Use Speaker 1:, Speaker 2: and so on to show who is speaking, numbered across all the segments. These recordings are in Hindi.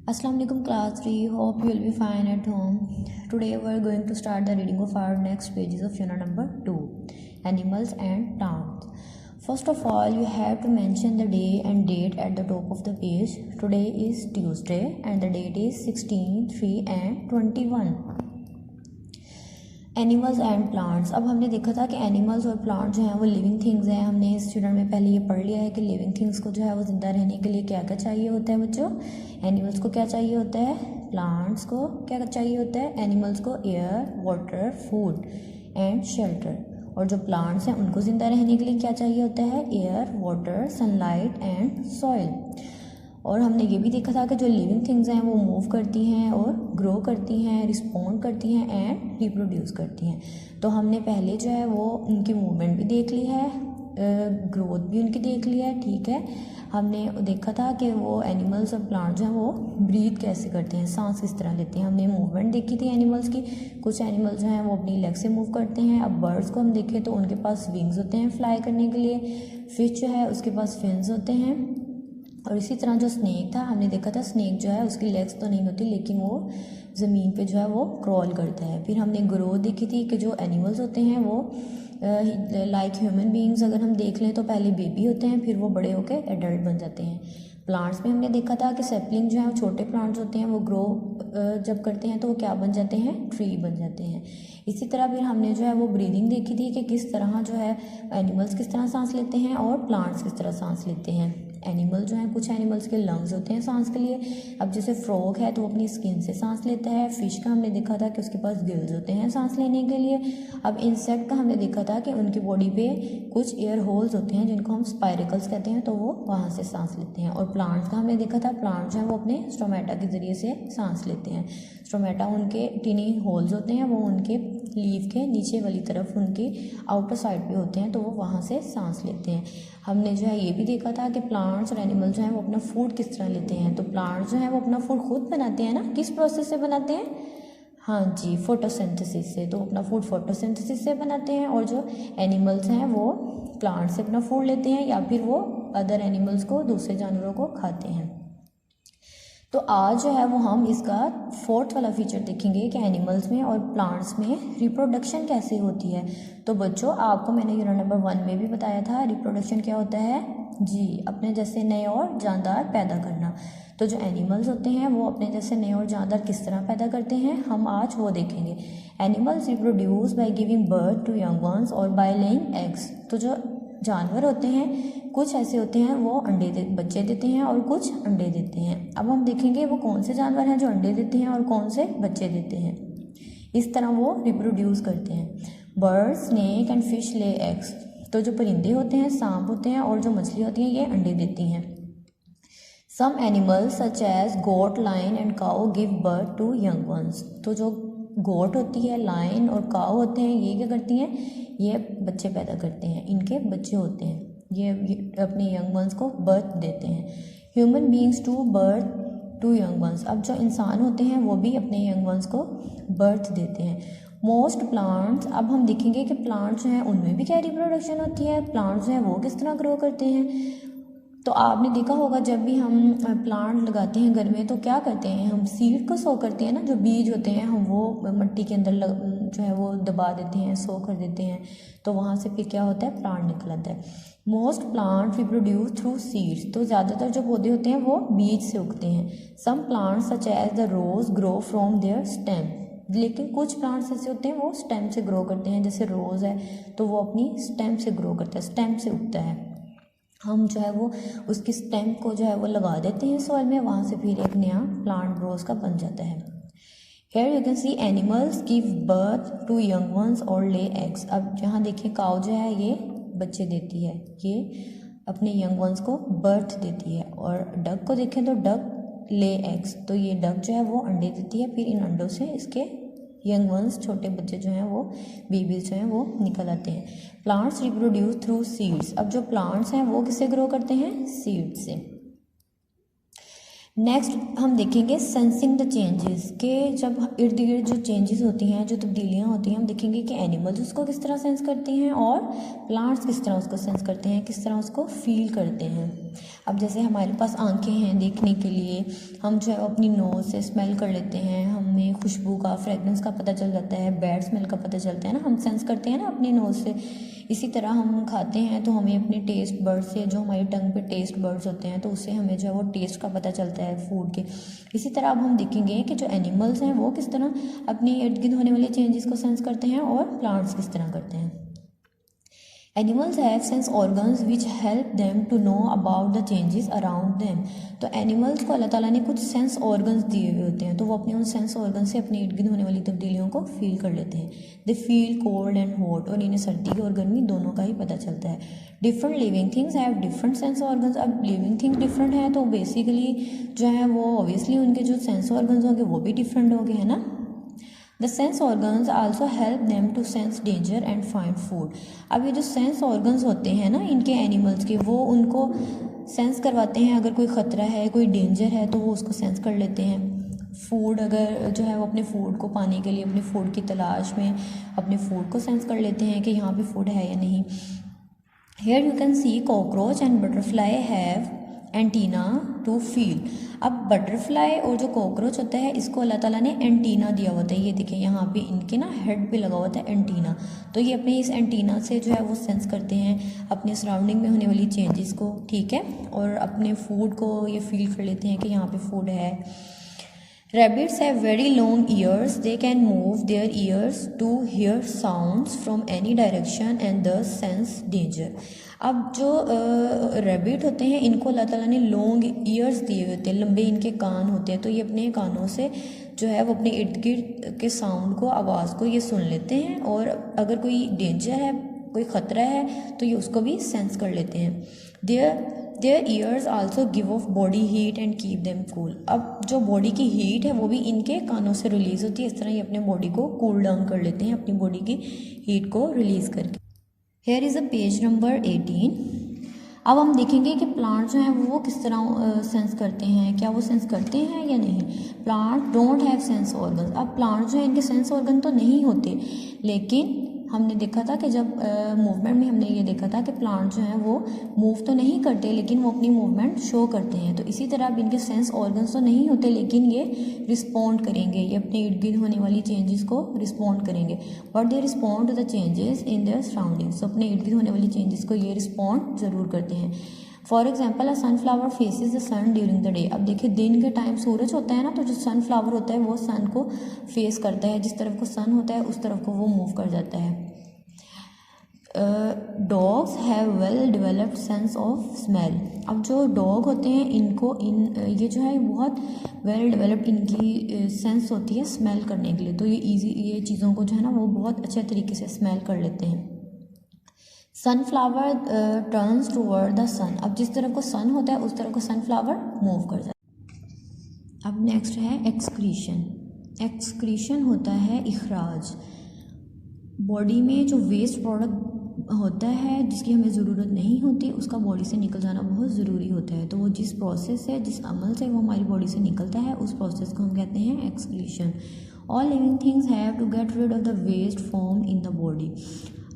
Speaker 1: Assalamu alaikum class 3. Hope you will be fine at home. Today we are going to start the reading of our next pages of unit number 2, animals and plants. First of all, you have to mention the day and date at the top of the page. Today is Tuesday and the date is 16, 3 and 21. Animals and plants. अब हमने देखा था कि एनिमल्स और प्लांट जो हैं वो लिविंग थिंग्स हैं। हमने इस यूनिट में पहले ये पढ़ लिया है कि लिविंग थिंग्स को जो है वो ज़िंदा रहने के लिए क्या क्या चाहिए होता है बच्चों। एनिमल्स को क्या चाहिए होता है, प्लांट्स को क्या चाहिए होता है, एनिमल्स को air, water, food and shelter. और जो प्लांट्स हैं उनको ज़िंदा रहने के लिए क्या चाहिए होता है, air, water, sunlight and soil. और हमने ये भी देखा था कि जो लिविंग थिंग्स हैं वो मूव करती हैं और ग्रो करती हैं, रिस्पॉन्ड करती हैं एंड रिप्रोड्यूस करती हैं। तो हमने पहले जो है वो उनकी मूवमेंट भी देख ली है, ग्रोथ भी उनकी देख ली है, ठीक है। हमने देखा था कि वो एनिमल्स और प्लांट जो हैं वो ब्रीथ कैसे करते हैं, सांस किस तरह लेते हैं। हमने मूवमेंट देखी थी एनिमल्स की। कुछ एनिमल्स जो हैं वो अपनी लेग से मूव करते हैं। अब बर्ड्स को हम देखें तो उनके पास विंग्स होते हैं फ्लाई करने के लिए। फिश जो है उसके पास फिन्स होते हैं। और इसी तरह जो स्नेक था, हमने देखा था स्नेक जो है उसकी लेग्स तो नहीं होती लेकिन वो ज़मीन पे जो है वो क्रॉल करता है। फिर हमने ग्रोथ देखी थी कि जो एनिमल्स होते हैं वो लाइक ह्यूमन बीइंग्स अगर हम देख लें तो पहले बेबी होते हैं, फिर वो बड़े होकर एडल्ट बन जाते हैं। प्लांट्स में हमने देखा था कि सैपलिंग जो है वो छोटे प्लांट्स होते हैं, वो ग्रो जब करते हैं तो वो क्या बन जाते हैं, ट्री बन जाते हैं। इसी तरह फिर हमने जो है वो ब्रीदिंग देखी थी कि किस तरह जो है एनिमल्स किस तरह सांस लेते हैं और प्लांट्स किस तरह सांस लेते हैं। एनिमल जो हैं, कुछ एनिमल्स के लंग्स होते हैं सांस के लिए। अब जैसे फ्रॉग है तो वो अपनी स्किन से सांस लेता है। फिश का हमने देखा था कि उसके पास गिल्स होते हैं सांस लेने के लिए। अब इंसेक्ट का हमने देखा था कि उनकी बॉडी पे कुछ एयर होल्स होते हैं जिनको हम स्पाइरिकल्स कहते हैं, तो वो वहाँ से सांस लेते हैं। और प्लांट्स का हमने देखा था, प्लांट जो है वो अपने स्टोमेटा के ज़रिए से सांस लेते हैं। स्टोमेटा उनके टिनी होल्स होते हैं, वो उनके लीफ के नीचे वाली तरफ उनकी आउटर साइड पे होते हैं, तो वो वहाँ से सांस लेते हैं। हमने जो है ये भी देखा था कि प्लांट्स और एनिमल जो हैं वो अपना फूड किस तरह लेते हैं। तो प्लांट्स जो हैं वो अपना फूड खुद बनाते हैं ना, किस प्रोसेस से बनाते हैं, हाँ जी, फोटोसिंथेसिस से। तो अपना फूड फोटोसिंथेसिस से बनाते हैं। और जो एनिमल्स हैं वो प्लांट से अपना फूड लेते हैं या फिर वो अदर एनिमल्स को, दूसरे जानवरों को खाते हैं। तो आज जो है वो हम इसका फोर्थ वाला फीचर देखेंगे कि एनिमल्स में और प्लांट्स में रिप्रोडक्शन कैसे होती है। तो बच्चों आपको मैंने यूनिट नंबर 1 में भी बताया था रिप्रोडक्शन क्या होता है जी, अपने जैसे नए और जानदार पैदा करना। तो जो एनिमल्स होते हैं वो अपने जैसे नए और जानदार किस तरह पैदा करते हैं, हम आज वो देखेंगे। Animals reproduce by giving birth to young ones और बाय लेइंग एग्स। तो जो जानवर होते हैं कुछ ऐसे होते हैं वो बच्चे देते हैं और कुछ अंडे देते हैं। अब हम देखेंगे वो कौन से जानवर हैं जो अंडे देते हैं और कौन से बच्चे देते हैं। इस तरह वो रिप्रोड्यूस करते हैं। Bird, snake and fish lay eggs. तो जो परिंदे होते हैं, सांप होते हैं और जो मछली होती हैं ये अंडे देती हैं। Some animals such as goat, lion and cow give birth to young ones. तो जो गोट होती है, लाइन और काऊ होते हैं, ये क्या करती हैं, ये बच्चे पैदा करते हैं, इनके बच्चे होते हैं, ये अपने यंग वंस को बर्थ देते हैं। Human beings to birth to young ones. अब जो इंसान होते हैं वो भी अपने यंग वंस को बर्थ देते हैं। मोस्ट प्लांट्स, अब हम देखेंगे कि प्लांट्स जो हैं उनमें भी क्या रिप्रोडक्शन होती है, प्लांट्स जो हैं वो किस तरह ग्रो करते हैं। तो आपने देखा होगा जब भी हम प्लांट लगाते हैं घर में तो क्या करते हैं, हम सीड को सो करते हैं ना, जो बीज होते हैं हम वो मिट्टी के अंदर जो है वो दबा देते हैं, सो कर देते हैं, तो वहाँ से फिर क्या होता है, प्लांट निकल आता है। Most plant reproduce through seeds. तो ज़्यादातर जो पौधे होते हैं वो बीज से उगते हैं। Some plants such as the rose grow from their stem. लेकिन कुछ प्लांट्स ऐसे होते हैं वो स्टेम से ग्रो करते हैं, जैसे रोज़ है तो वो अपनी स्टेम से ग्रो करता है, स्टेम से उगता है। हम जो है वो उसकी स्टेम को जो है वो लगा देते हैं सॉइल में, वहाँ से फिर एक नया प्लांट ग्रोस का बन जाता है। Here you can see animals give birth to young ones और ले एग्स। अब जहाँ देखिए काऊ जो है ये बच्चे देती है, ये अपने यंग वंस को बर्थ देती है। और डक को देखें तो डक ले एग्स, तो ये डक जो है वो अंडे देती है, फिर इन अंडों से इसके यंग वंस, छोटे बच्चे जो हैं वो बेबीज जो हैं वो निकल आते हैं। Plants reproduce through seeds. अब जो प्लांट्स हैं वो किससे ग्रो करते हैं, सीड से। नेक्स्ट हम देखेंगे सेंसिंग द चेंजेस, के जब इर्द गिर्द जो चेंजेस होती हैं, जो तब्दीलियाँ होती हैं, हम देखेंगे कि एनिमल्स उसको किस तरह सेंस करती हैं और प्लांट्स किस तरह उसको सेंस करते हैं, किस तरह उसको फील करते हैं। अब जैसे हमारे पास आंखें हैं देखने के लिए, हम जो है अपनी नोज़ से स्मेल कर लेते हैं, हमें खुशबू का, फ्रेगरेंस का पता चल जाता है, बैड स्मेल का पता चलता है ना, हम सेंस करते हैं ना अपनी नोज़ से। इसी तरह हम खाते हैं तो हमें अपने टेस्ट बर्ड से, जो हमारी टंग पे टेस्ट बर्ड्स होते हैं, तो उससे हमें जो है वो टेस्ट का पता चलता है फूड के। इसी तरह अब हम देखेंगे कि जो एनिमल्स हैं वो किस तरह अपनी इर्द गिर्द होने वाले चेंजेस को सेंस करते हैं और प्लांट्स किस तरह करते हैं। Animals have sense organs which help them to know about the changes around them. तो एनिमल्स को अल्लाह ताला ने कुछ सेंस ऑर्गन्स दिए हुए होते हैं, तो वो अपने उन सेंस ऑर्गन से अपने इर्द गिर्द होने वाली तब्दीलियों को फील कर लेते हैं। They feel cold and hot, और इन्हें सर्दी और गर्मी दोनों का ही पता चलता है। Different living things have different sense organs. अब लिविंग थिंग्स डिफरेंट है तो बेसिकली जो है वो ऑब्वियसली उनके जो सेंस ऑर्गन्स होंगे वो भी डिफरेंट होंगे, है ना। The sense organs also help them to sense danger and find food. अब ये जो सेंस ऑर्गन्स होते हैं ना इनके एनिमल्स के, वो उनको सेंस करवाते हैं, अगर कोई ख़तरा है, कोई डेंजर है तो वो उसको सेंस कर लेते हैं। फूड अगर जो है वो अपने फूड को पाने के लिए, अपने फूड की तलाश में अपने फूड को सेंस कर लेते हैं कि यहाँ पे फूड है या नहीं। Here you can see cockroach and butterfly have antenna to feel. अब बटरफ्लाई और जो कॉकरोच होता है इसको अल्लाह ताला ने एंटीना दिया होता है। ये देखें यहाँ पे इनके ना हेड पे लगा होता है एंटीना, तो ये अपने इस एंटीना से जो है वो सेंस करते हैं अपने सराउंडिंग में होने वाली चेंजेस को, ठीक है, और अपने फूड को ये फील कर लेते हैं कि यहाँ पे फूड है। Rabbits have very long ears. They can move their ears to hear sounds from any direction and thus sense danger. अब जो रैबिट होते हैं इनको अल्लाह ताला ने लॉन्ग ईयर्स दिए होते हैं, लंबे इनके कान होते हैं, तो ये अपने कानों से जो है वो अपने इर्द गिर्द के साउंड को, आवाज़ को ये सुन लेते हैं, और अगर कोई डेंजर है, कोई ख़तरा है तो ये उसको भी सेंस कर लेते हैं। Their ears also give off body heat and keep them cool. अब जो बॉडी की हीट है वो भी इनके कानों से रिलीज़ होती है, इस तरह ये अपने बॉडी को कूल डाउन कर लेते हैं अपनी बॉडी की हीट को रिलीज़ करके। Here is a page number 18। अब हम देखेंगे कि प्लांट जो हैं वो किस तरह सेंस करते हैं, क्या वो सेंस करते हैं या नहीं। Plant don't have sense organs. अब प्लांट जो है इनके सेंस ऑर्गन तो नहीं होते, लेकिन हमने देखा था कि जब मूवमेंट में हमने ये देखा था कि प्लांट जो हैं वो मूव तो नहीं करते लेकिन वो अपनी मूवमेंट शो करते हैं। तो इसी तरह अब इनके सेंस ऑर्गन्स तो नहीं होते लेकिन ये रिस्पॉन्ड करेंगे, ये अपने इर्द गिर्द होने वाली चेंजेस को रिस्पॉन्ड करेंगे। But they respond to the changes in their surroundings. तो अपने इर्द गिर्द होने वाली चेंजेस को ये रिस्पॉन्ड ज़रूर करते हैं। For example a sunflower faces the sun during the day. अब देखिए दिन के टाइम सूरज होता है ना, तो जो सनफ्लावर होता है वो सन को फेस करता है, जिस तरफ को सन होता है उस तरफ को वो मूव कर जाता है। Dogs have well developed sense of smell. अब जो डॉग होते हैं इनको ये जो है बहुत वेल डेवलप्ड इनकी सेंस होती है स्मेल करने के लिए, तो ये चीज़ों को जो है ना वो बहुत अच्छे तरीके से स्मेल कर लेते हैं। सनफ्लावर टर्न्स टूवर्ड द सन। अब जिस तरफ को सन होता है उस तरफ को सनफ्लावर मूव कर जाता है। अब नेक्स्ट है एक्सक्रीशन। एक्सक्रीशन होता है इखराज। बॉडी में जो वेस्ट प्रोडक्ट होता है जिसकी हमें ज़रूरत नहीं होती उसका बॉडी से निकल जाना बहुत ज़रूरी होता है, तो वो जिस प्रोसेस से, जिस अमल से वो हमारी बॉडी से निकलता है उस प्रोसेस को हम कहते हैं excretion. All living things have to get rid of the waste form in the body.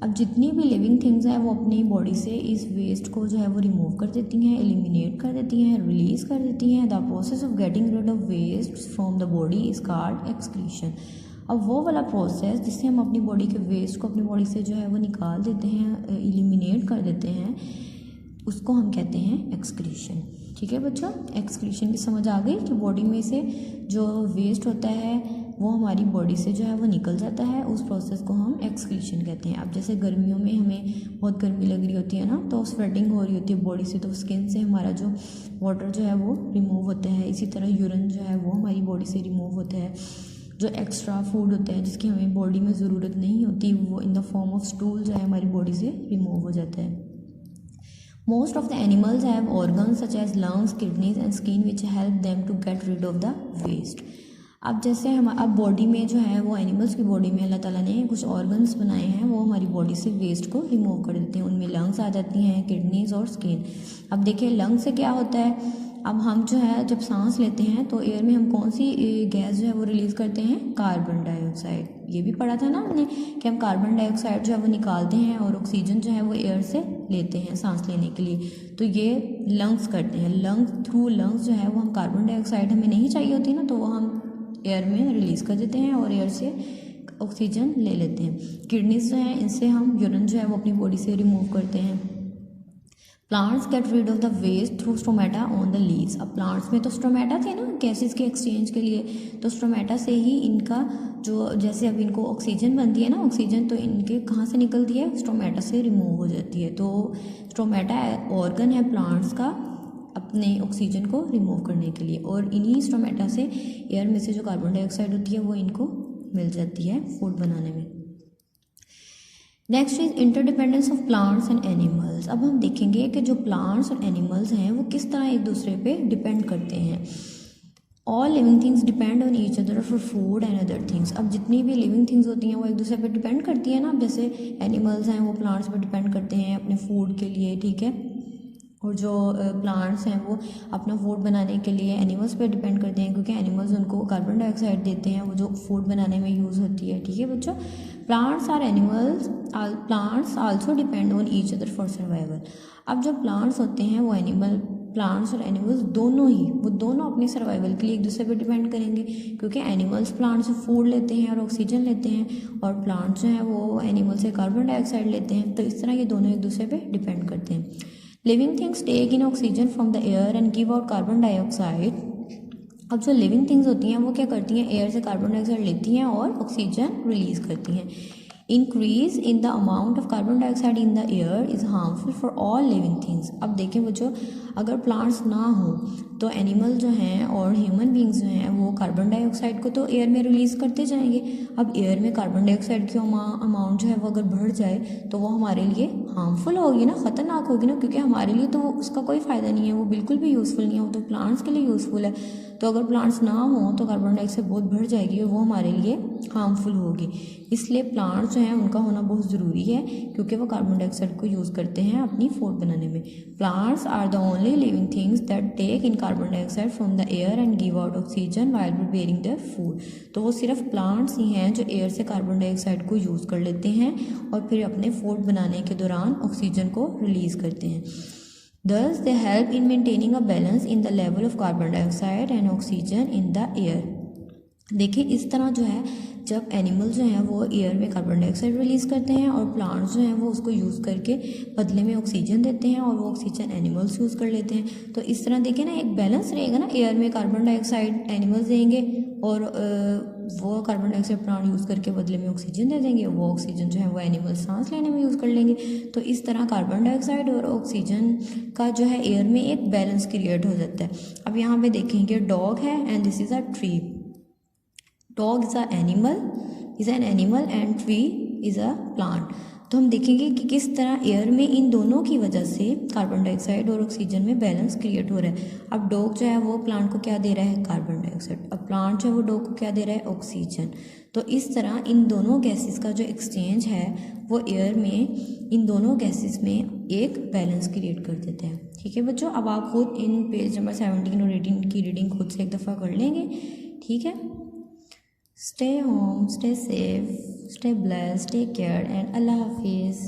Speaker 1: अब जितनी भी लिविंग थिंग्स हैं वो अपनी बॉडी से इस वेस्ट को जो है वो रिमूव कर देती हैं, एलिमिनेट कर देती हैं, रिलीज़ कर देती हैं। The process of getting rid of waste from the body is called excretion. अब वो वाला प्रोसेस जिससे हम अपनी बॉडी के वेस्ट को अपनी बॉडी से जो है वो निकाल देते हैं, एलिमिनेट कर देते हैं, उसको हम कहते हैं एक्सक्रीशन। ठीक है बच्चों, एक्सक्रीशन की समझ आ गई कि बॉडी में से जो वेस्ट होता है वो हमारी बॉडी से जो है वो निकल जाता है, उस प्रोसेस को हम एक्सक्रीशन कहते हैं। अब जैसे गर्मियों में हमें बहुत गर्मी लग रही होती है ना, तो स्वेटिंग हो रही होती है बॉडी से, तो स्किन से हमारा जो वाटर जो है वो रिमूव होता है। इसी तरह यूरिन जो है वो हमारी बॉडी से रिमूव होता है। जो एक्स्ट्रा फूड होता है जिसकी हमें बॉडी में ज़रूरत नहीं होती वो in the form of stool जो है हमारी बॉडी से रिमूव हो जाता है। Most of the animals have organs such as lungs, kidneys and skin which help them to get rid of the waste. अब जैसे अब बॉडी में जो है वो एनिमल्स की बॉडी में अल्लाह ताला ने कुछ ऑर्गन्स बनाए हैं, वो हमारी बॉडी से वेस्ट को रिमूव कर देते हैं। उनमें लंग्स आ जाती हैं, किडनीज और स्किन। अब देखिए लंग्स से क्या होता है, अब हम जो है जब सांस लेते हैं तो एयर में हम कौन सी गैस जो है वो रिलीज़ करते हैं, कार्बन डाइऑक्साइड। ये भी पढ़ा था ना हमने कि हम कार्बन डाइऑक्साइड जो है वो निकालते हैं और ऑक्सीजन जो है वो एयर से लेते हैं सांस लेने के लिए। तो ये लंग्स करते हैं, लंग्स थ्रू लंग्स जो है वो हम कार्बन डाइऑक्साइड हमें नहीं चाहिए होती ना, तो वो हम एयर में रिलीज़ कर देते हैं और एयर से ऑक्सीजन ले लेते हैं। किडनीज जो है इनसे हम यूरिन जो है वो अपनी बॉडी से रिमूव करते हैं। Plants get rid of the waste through stomata on the leaves. अब प्लांट्स में तो स्टोमेटा थे ना गैसेस के एक्सचेंज के लिए, तो स्टोमेटा से ही इनका जो जैसे अब इनको ऑक्सीजन बनती है ना, ऑक्सीजन तो इनके कहाँ से निकलती है, स्टोमेटा से रिमूव हो जाती है। तो स्टोमेटा ऑर्गन है प्लांट्स का अपने ऑक्सीजन को रिमूव करने के लिए, और इन्हीं स्टोमेटा से एयर में से जो कार्बन डाइऑक्साइड होती है वो इनको मिल जाती है फूड बनाने में। Next is interdependence of plants and animals. अब हम देखेंगे कि जो प्लांट्स और एनिमल्स हैं वो किस तरह एक दूसरे पे डिपेंड करते हैं। All living things depend on each other for food and other things. अब जितनी भी लिविंग थिंग्स होती हैं वो एक दूसरे पे डिपेंड करती हैं ना। अब जैसे एनिमल्स हैं वो प्लांट्स पे डिपेंड करते हैं अपने फूड के लिए, ठीक है, और जो प्लांट्स हैं वो अपना फूड बनाने के लिए एनिमल्स पे डिपेंड करते हैं, क्योंकि एनिमल्स उनको कार्बन डाइऑक्साइड देते हैं वो जो फूड बनाने में यूज़ होती है, ठीक है बच्चों। Plants also depend on each other for survival. अब जो प्लांट्स होते हैं वो प्लांट्स और एनिमल्स दोनों अपने सर्वाइवल के लिए एक दूसरे पे डिपेंड करेंगे, क्योंकि एनिमल्स प्लांट्स से फूड लेते हैं और ऑक्सीजन लेते हैं, और प्लांट्स जो हैं वो एनिमल से कार्बन डाइऑक्साइड लेते हैं। तो इस तरह ये दोनों एक दूसरे पे डिपेंड करते हैं। Living things take in oxygen from the air and give out carbon dioxide. अब जो लिविंग थिंग्स होती हैं वो क्या करती हैं, एयर से कार्बन डाइऑक्साइड लेती हैं और ऑक्सीजन रिलीज करती हैं। Increase in the amount of carbon dioxide in the air is harmful for all living things. अब देखें बच्चों, अगर प्लांट्स ना हो तो एनिमल जो हैं और ह्यूमन बींग्स जो हैं वो कार्बन डाइऑक्साइड को तो एयर में रिलीज़ करते जाएंगे। अब एयर में कार्बन डाइऑक्साइड की अमाउंट जो है वो अगर बढ़ जाए तो वो हमारे लिए हार्मफुल होगी ना, ख़तरनाक होगी ना, क्योंकि हमारे लिए तो उसका कोई फ़ायदा नहीं है, वो बिल्कुल भी यूज़फुल नहीं है, वो तो प्लांट्स के लिए यूज़फुल है। तो अगर प्लांट्स ना हो तो कार्बन डाइऑक्साइड बहुत बढ़ जाएगी और वो हमारे लिए हार्मफुल होगी। इसलिए प्लांट्स जो हैं उनका होना बहुत ज़रूरी है, क्योंकि वो कार्बन डाइऑक्साइड को यूज़ करते हैं अपनी फूड बनाने में। Plants are the only living things that take in carbon dioxide from the air and give out oxygen while preparing their food. तो वो सिर्फ प्लांट्स ही हैं जो एयर से कार्बन डाइऑक्साइड को यूज़ कर लेते हैं और फिर अपने फूड बनाने के दौरान ऑक्सीजन को रिलीज़ करते हैं। Thus, they help in maintaining a balance in the level of carbon dioxide and oxygen in the air. देखिए इस तरह जो है जब एनिमल जो हैं वो एयर में कार्बन डाइऑक्साइड रिलीज़ करते हैं और प्लांट्स जो हैं वो उसको यूज़ करके बदले में ऑक्सीजन देते हैं और वो ऑक्सीजन एनिमल्स यूज़ कर लेते हैं। तो इस तरह देखिए ना एक बैलेंस रहेगा ना, एयर में कार्बन डाइऑक्साइड एनिमल्स देंगे और वो कार्बन डाइऑक्साइड प्लांट यूज़ करके बदले में ऑक्सीजन दे देंगे, वो ऑक्सीजन जो है वो एनिमल सांस लेने में यूज़ कर लेंगे। तो इस तरह कार्बन डाइऑक्साइड और ऑक्सीजन का जो है एयर में एक बैलेंस क्रिएट हो जाता है। अब यहाँ पे देखेंगे डॉग है and this is a tree. Dog is an animal and tree is a plant. तो हम देखेंगे कि किस तरह एयर में इन दोनों की वजह से कार्बन डाइऑक्साइड और ऑक्सीजन में बैलेंस क्रिएट हो रहा है। अब डॉग जो है वो प्लांट को क्या दे रहा है, कार्बन डाइऑक्साइड, अब प्लांट जो है वो डॉग को क्या दे रहा है, ऑक्सीजन। तो इस तरह इन दोनों गैसेस का जो एक्सचेंज है वो एयर में इन दोनों गैसेस में एक बैलेंस क्रिएट कर देते हैं। ठीक है बच्चों, अब आप खुद इन पेज नंबर 17 और 18 की रीडिंग खुद से एक दफ़ा कर लेंगे, ठीक है। Stay home, stay safe, stay blessed, take care and Allah Hafiz.